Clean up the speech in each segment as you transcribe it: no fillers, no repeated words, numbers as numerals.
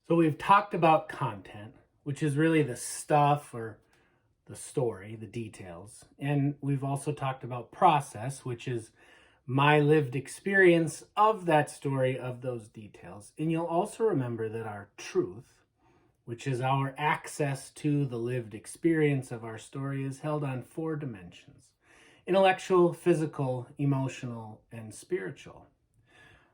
So we've talked about content, which is really the stuff or the story, the details. And we've also talked about process, which is my lived experience of that story, of those details. And you'll also remember that our truth, which is our access to the lived experience of our story, is held on 4 dimensions: intellectual, physical, emotional, and spiritual.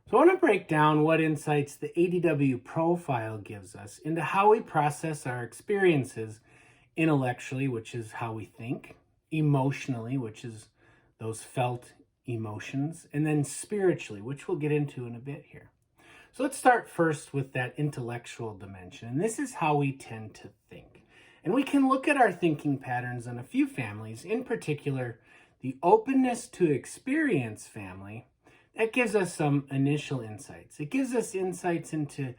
So I want to break down what insights the ADW profile gives us into how we process our experiences intellectually, which is how we think, emotionally, which is those felt emotions, and then spiritually, which we'll get into in a bit here. So let's start first with that intellectual dimension. And this is how we tend to think. And we can look at our thinking patterns in a few families, in particular, the openness to experience family. That gives us some initial insights. It gives us insights into,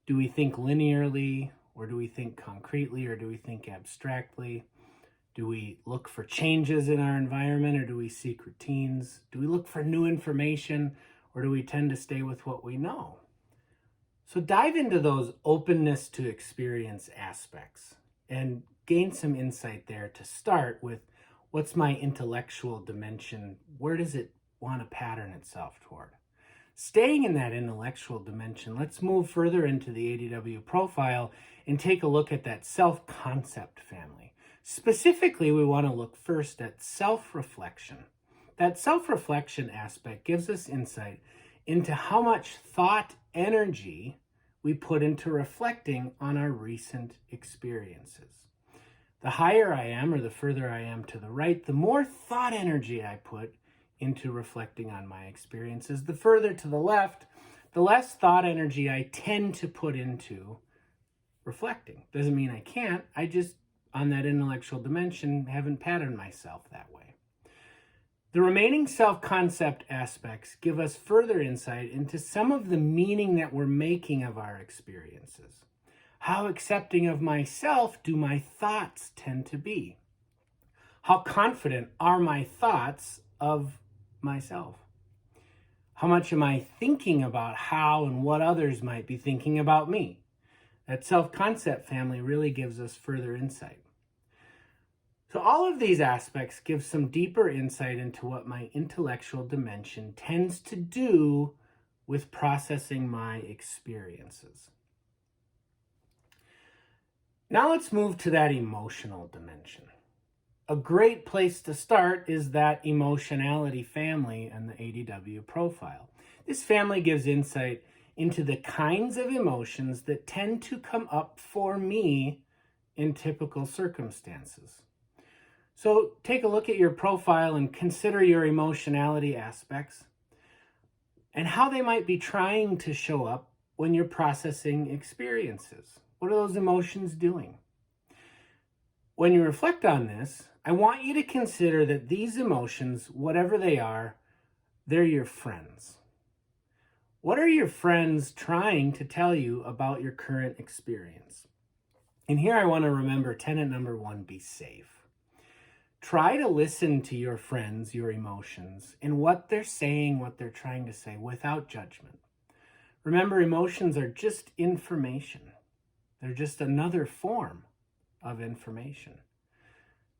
do we think linearly, or do we think concretely, or do we think abstractly? Do we look for changes in our environment, or do we seek routines? Do we look for new information, or do we tend to stay with what we know? So dive into those openness to experience aspects and gain some insight there to start with, what's my intellectual dimension? Where does it want to pattern itself toward? Staying in that intellectual dimension, let's move further into the ADW profile and take a look at that self-concept family. Specifically, we want to look first at self-reflection. That self-reflection aspect gives us insight into how much thought energy we put into reflecting on our recent experiences. The higher I am, or the further I am to the right, the more thought energy I put into reflecting on my experiences. The further to the left, the less thought energy I tend to put into reflecting. Doesn't mean I can't. I just, on that intellectual dimension, haven't patterned myself that way. The remaining self-concept aspects give us further insight into some of the meaning that we're making of our experiences. How accepting of myself do my thoughts tend to be? How confident are my thoughts of myself? How much am I thinking about how and what others might be thinking about me? That self-concept family really gives us further insight. So all of these aspects give some deeper insight into what my intellectual dimension tends to do with processing my experiences. Now let's move to that emotional dimension. A great place to start is that emotionality family and the ADW profile. This family gives insight into the kinds of emotions that tend to come up for me in typical circumstances. So take a look at your profile and consider your emotionality aspects and how they might be trying to show up when you're processing experiences. What are those emotions doing? When you reflect on this, I want you to consider that these emotions, whatever they are, they're your friends. What are your friends trying to tell you about your current experience? And here I want to remember tenet number 1, be safe. Try to listen to your friends, your emotions, and what they're saying, what they're trying to say, without judgment. Remember, emotions are just information. They're just another form of information.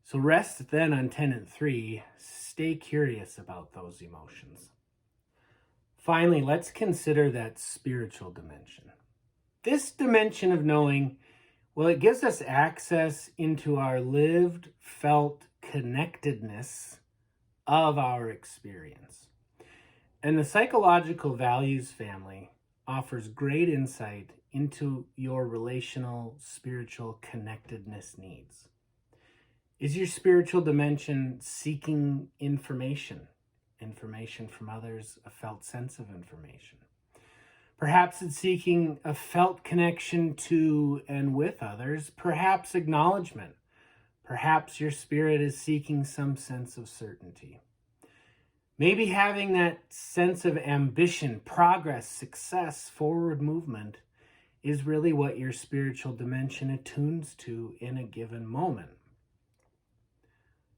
So rest then on tenet 3, stay curious about those emotions. Finally, let's consider that spiritual dimension. This dimension of knowing, well, it gives us access into our lived, felt connectedness of our experience. And the psychological values family offers great insight into your relational, spiritual connectedness needs. Is your spiritual dimension seeking information from others, a felt sense of information? Perhaps it's seeking a felt connection to and with others, perhaps acknowledgement. Perhaps your spirit is seeking some sense of certainty. Maybe having that sense of ambition, progress, success, forward movement is really what your spiritual dimension attunes to in a given moment.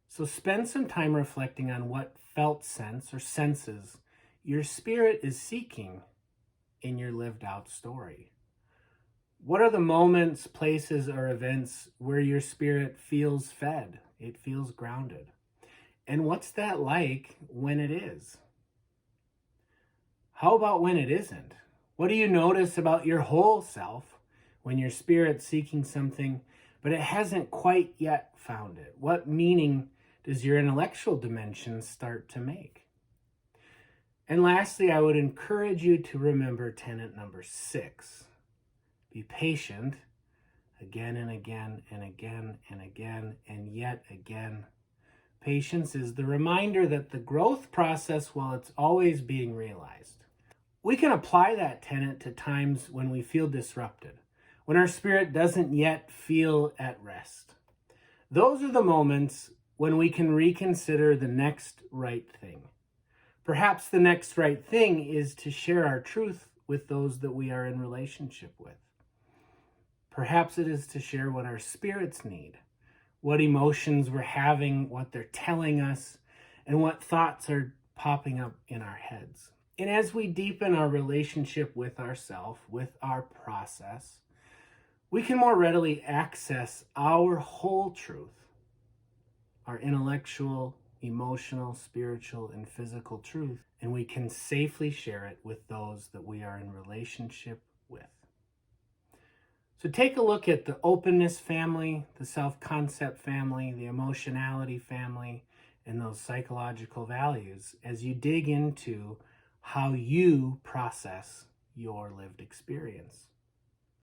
So spend some time reflecting on what felt sense or senses your spirit is seeking in your lived out story. What are the moments, places, or events where your spirit feels fed? It feels grounded. And what's that like when it is? How about when it isn't? What do you notice about your whole self when your spirit's seeking something, but it hasn't quite yet found it? What meaning does your intellectual dimension start to make? And lastly, I would encourage you to remember tenet number 6. Be patient again and again and again and again and yet again. Patience is the reminder that the growth process, while it's always being realized, we can apply that tenet to times when we feel disrupted, when our spirit doesn't yet feel at rest. Those are the moments when we can reconsider the next right thing. Perhaps the next right thing is to share our truth with those that we are in relationship with. Perhaps it is to share what our spirits need, what emotions we're having, what they're telling us, and what thoughts are popping up in our heads. And as we deepen our relationship with ourself, with our process, we can more readily access our whole truth, our intellectual, emotional, spiritual, and physical truth, and we can safely share it with those that we are in relationship with. So take a look at the openness family, the self-concept family, the emotionality family, and those psychological values as you dig into how you process your lived experience.